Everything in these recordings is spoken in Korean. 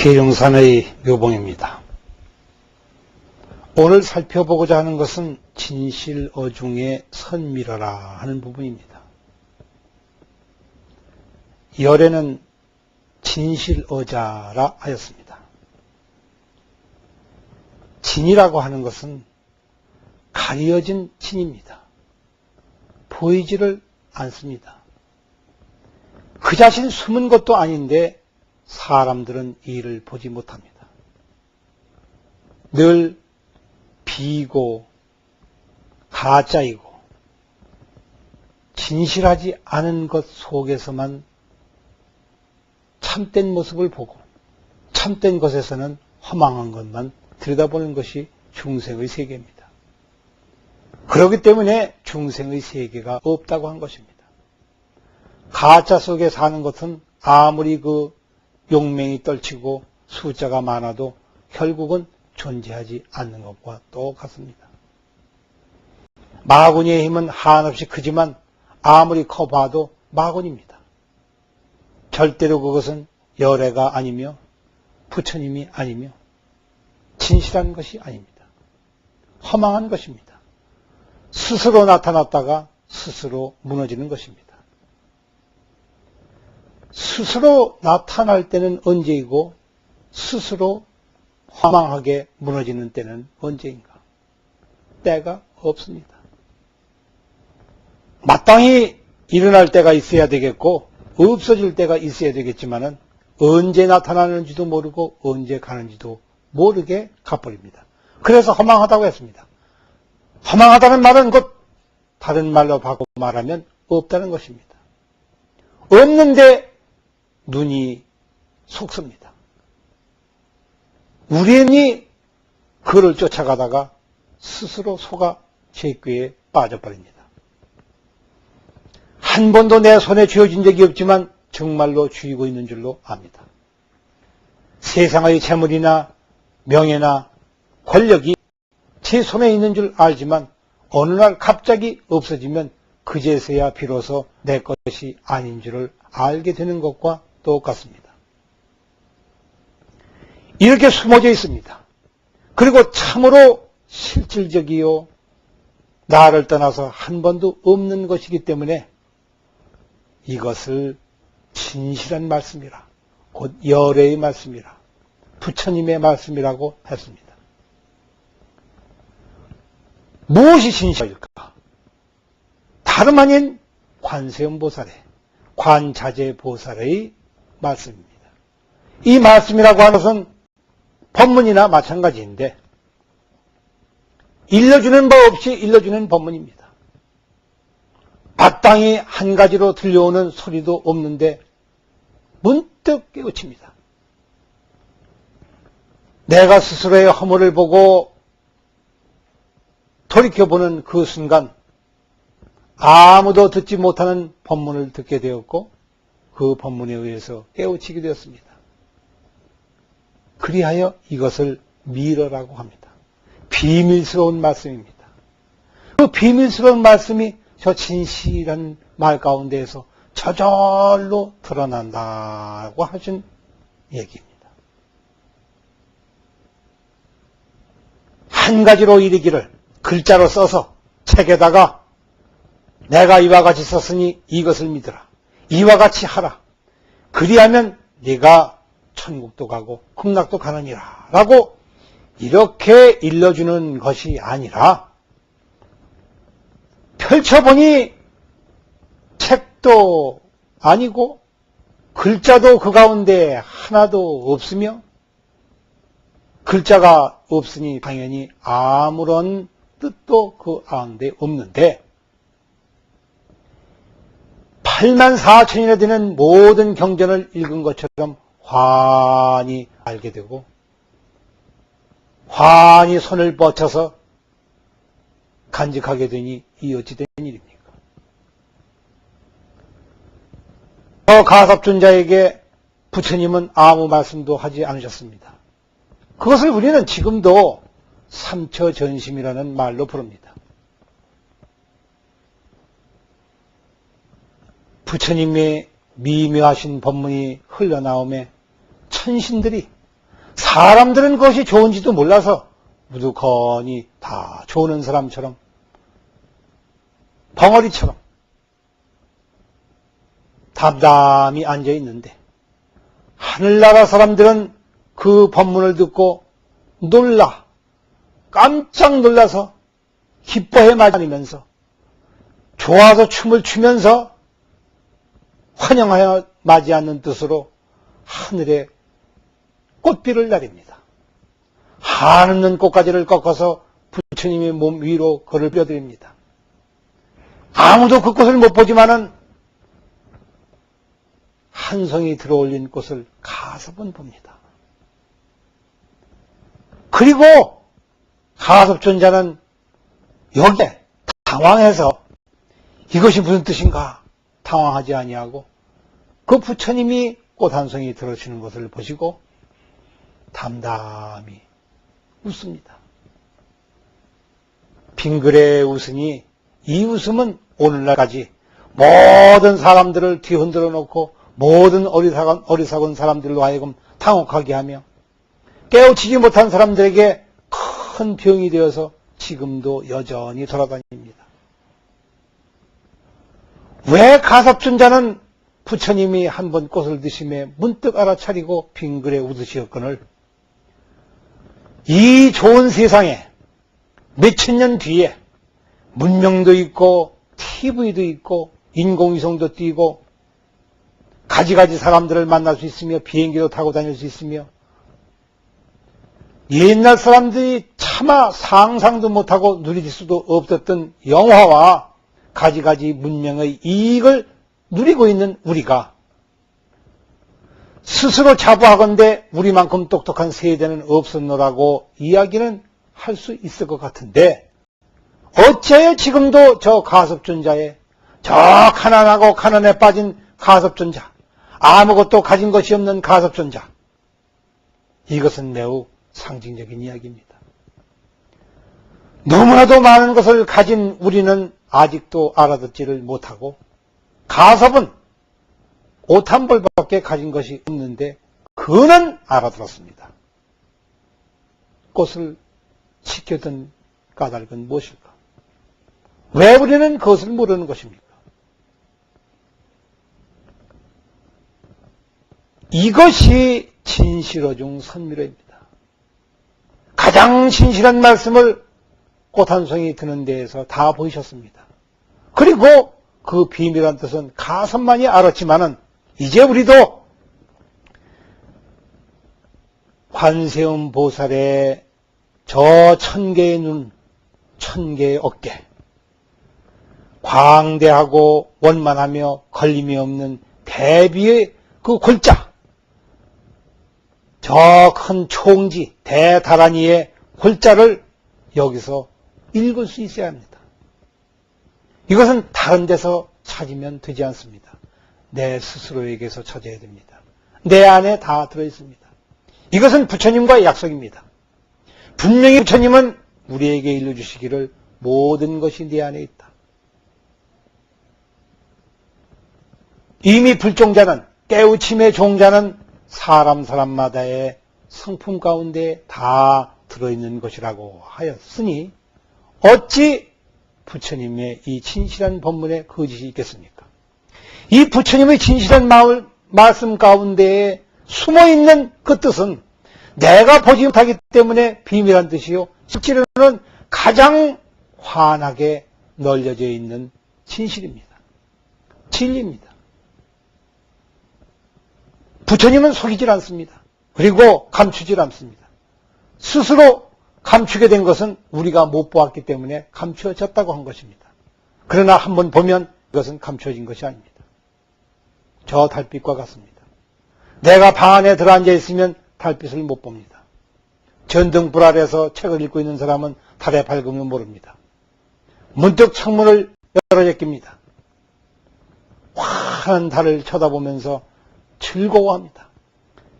계룡산의 묘봉입니다. 오늘 살펴보고자 하는 것은 진실어 중에 선미러라 하는 부분입니다. 열에는 진실어자라 하였습니다. 진이라고 하는 것은 가려진 진입니다. 보이지를 않습니다. 그 자신 숨은 것도 아닌데 사람들은 이를 보지 못합니다. 늘 비고 가짜이고 진실하지 않은 것 속에서만 참된 모습을 보고 참된 것에서는 허망한 것만 들여다보는 것이 중생의 세계입니다. 그렇기 때문에 중생의 세계가 없다고 한 것입니다. 가짜 속에 사는 것은 아무리 그 용맹이 떨치고 숫자가 많아도 결국은 존재하지 않는 것과 똑같습니다. 마구니의 힘은 한없이 크지만 아무리 커봐도 마구니입니다. 절대로 그것은 열애가 아니며 부처님이 아니며 진실한 것이 아닙니다. 허망한 것입니다. 스스로 나타났다가 스스로 무너지는 것입니다. 스스로 나타날 때는 언제이고 스스로 허망하게 무너지는 때는 언제인가? 때가 없습니다. 마땅히 일어날 때가 있어야 되겠고 없어질 때가 있어야 되겠지만은 언제 나타나는지도 모르고 언제 가는지도 모르게 가버립니다. 그래서 허망하다고 했습니다. 허망하다는 말은 곧 다른 말로 바꿔 말하면 없다는 것입니다. 없는데 눈이 속습니다. 우연히 그를 쫓아가다가 스스로 속아 죄꾀에 빠져버립니다. 한 번도 내 손에 쥐어진 적이 없지만 정말로 쥐고 있는 줄로 압니다. 세상의 재물이나 명예나 권력이 제 손에 있는 줄 알지만 어느 날 갑자기 없어지면 그제서야 비로소 내 것이 아닌 줄을 알게 되는 것과 똑같습니다. 이렇게 숨어져 있습니다. 그리고 참으로 실질적이요 나를 떠나서 한 번도 없는 것이기 때문에 이것을 진실한 말씀이라 곧 열애의 말씀이라 부처님의 말씀이라고 했습니다. 무엇이 진실일까? 다름 아닌 관세음보살의 관자재보살의 말씀입니다. 이 말씀이라고 하는 것은 법문이나 마찬가지인데 일러주는 법 없이 일러주는 법문입니다. 마땅히 한 가지로 들려오는 소리도 없는데 문득 깨우칩니다. 내가 스스로의 허물을 보고 돌이켜보는 그 순간 아무도 듣지 못하는 법문을 듣게 되었고 그 법문에 의해서 깨우치게 되었습니다. 그리하여 이것을 미러라고 합니다. 비밀스러운 말씀입니다. 그 비밀스러운 말씀이 저 진실한 말 가운데에서 저절로 드러난다고 하신 얘기입니다. 한 가지로 이르기를 글자로 써서 책에다가 내가 이와 같이 썼으니 이것을 믿으라. 이와 같이 하라. 그리하면 네가 천국도 가고 극락도 가느니라 라고 이렇게 일러주는 것이 아니라 펼쳐보니 책도 아니고 글자도 그 가운데 하나도 없으며 글자가 없으니 당연히 아무런 뜻도 그 가운데 없는데 84,000이나 되는 모든 경전을 읽은 것처럼 환히 알게 되고 환히 손을 뻗쳐서 간직하게 되니 이 어찌 된 일입니까? 저 가섭존자에게 부처님은 아무 말씀도 하지 않으셨습니다. 그것을 우리는 지금도 삼처전심이라는 말로 부릅니다. 부처님의 미묘하신 법문이 흘러나오매 천신들이 사람들은 그것이 좋은지도 몰라서 무두건이 다 좋은 사람처럼 벙어리처럼 담담히 앉아 있는데 하늘나라 사람들은 그 법문을 듣고 깜짝 놀라서 기뻐해 맞으면서 좋아서 춤을 추면서 환영하여 맞이하는 뜻으로 하늘에 꽃비를 내립니다. 한없는 꽃가지를 꺾어서 부처님의 몸 위로 그를 뿌려드립니다. 아무도 그 꽃을 못 보지만은 한 송이 들어올린 꽃을 가섭은 봅니다. 그리고 가섭존자는 여기에 당황해서 이것이 무슨 뜻인가 당황하지 아니하고 그 부처님이 꽃 한 송이 들어주는 것을 보시고 담담히 웃습니다. 빙그레 웃으니 이 웃음은 오늘날까지 모든 사람들을 뒤흔들어 놓고 모든 어리석은 사람들로 하여금 당혹하게 하며 깨우치지 못한 사람들에게 큰 병이 되어서 지금도 여전히 돌아다닙니다. 왜 가섭존자는 부처님이 한번 꽃을 드심에 문득 알아차리고 빙그레 웃으시었거늘 이 좋은 세상에 몇천 년 뒤에 문명도 있고 TV도 있고 인공위성도 띄고 가지가지 사람들을 만날 수 있으며 비행기도 타고 다닐 수 있으며 옛날 사람들이 차마 상상도 못하고 누릴 수도 없었던 영화와 가지가지 문명의 이익을 누리고 있는 우리가 스스로 자부하건대 우리만큼 똑똑한 세대는 없었노라고 이야기는 할 수 있을 것 같은데 어째요 지금도 저 가섭존자의 저 가난하고 가난에 빠진 가섭존자 아무것도 가진 것이 없는 가섭존자 이것은 매우 상징적인 이야기입니다. 너무나도 많은 것을 가진 우리는 아직도 알아듣지를 못하고 가섭은 옷 한 벌밖에 가진 것이 없는데 그는 알아들었습니다. 꽃을 지켜둔 까닭은 무엇일까? 왜 우리는 그것을 모르는 것입니까? 이것이 진실어 중 선미로입니다. 가장 진실한 말씀을 꽃 한 송이 드는 데에서 다 보이셨습니다. 그리고 그 비밀한 뜻은 가섭만이 알았지만은 이제 우리도 관세음 보살의 저 1000개의 눈, 1000개의 어깨, 광대하고 원만하며 걸림이 없는 대비의 그 골자, 저 큰 총지, 대다란이의 골자를 여기서 읽을 수 있어야 합니다. 이것은 다른 데서 찾으면 되지 않습니다. 내 스스로에게서 찾아야 됩니다. 내 안에 다 들어있습니다. 이것은 부처님과의 약속입니다. 분명히 부처님은 우리에게 일러주시기를 모든 것이 내 안에 있다. 이미 불종자는 깨우침의 종자는 사람마다의 성품 가운데 다 들어있는 것이라고 하였으니 어찌 부처님의 이 진실한 법문에 거짓이 있겠습니까? 이 부처님의 진실한 말씀 가운데에 숨어있는 그 뜻은 내가 보지 못하기 때문에 비밀한 뜻이요 실제로는 가장 환하게 널려져 있는 진실입니다. 진리입니다. 부처님은 속이질 않습니다. 그리고 감추질 않습니다. 스스로 감추게 된 것은 우리가 못 보았기 때문에 감추어졌다고 한 것입니다. 그러나 한번 보면 이것은 감추어진 것이 아닙니다. 저 달빛과 같습니다. 내가 방 안에 들어앉아 있으면 달빛을 못 봅니다. 전등불 아래서 책을 읽고 있는 사람은 달의 밝음을 모릅니다. 문득 창문을 열어제낍니다. 환한 달을 쳐다보면서 즐거워합니다.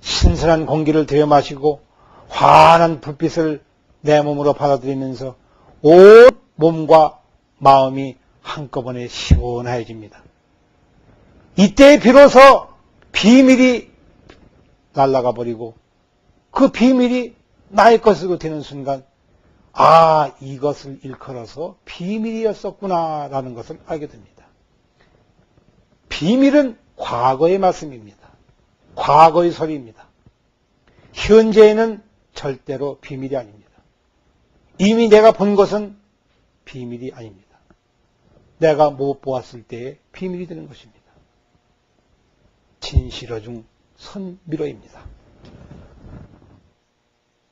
신선한 공기를 들여 마시고 환한 불빛을 내 몸으로 받아들이면서 온 몸과 마음이 한꺼번에 시원해집니다. 이때 비로소 비밀이 날아가 버리고 그 비밀이 나의 것으로 되는 순간, 아, 이것을 일컬어서 비밀이었었구나라는 것을 알게 됩니다. 비밀은 과거의 말씀입니다. 과거의 소리입니다. 현재에는 절대로 비밀이 아닙니다. 이미 내가 본 것은 비밀이 아닙니다. 내가 못 보았을 때의 비밀이 되는 것입니다. 진실어 중 선미로입니다.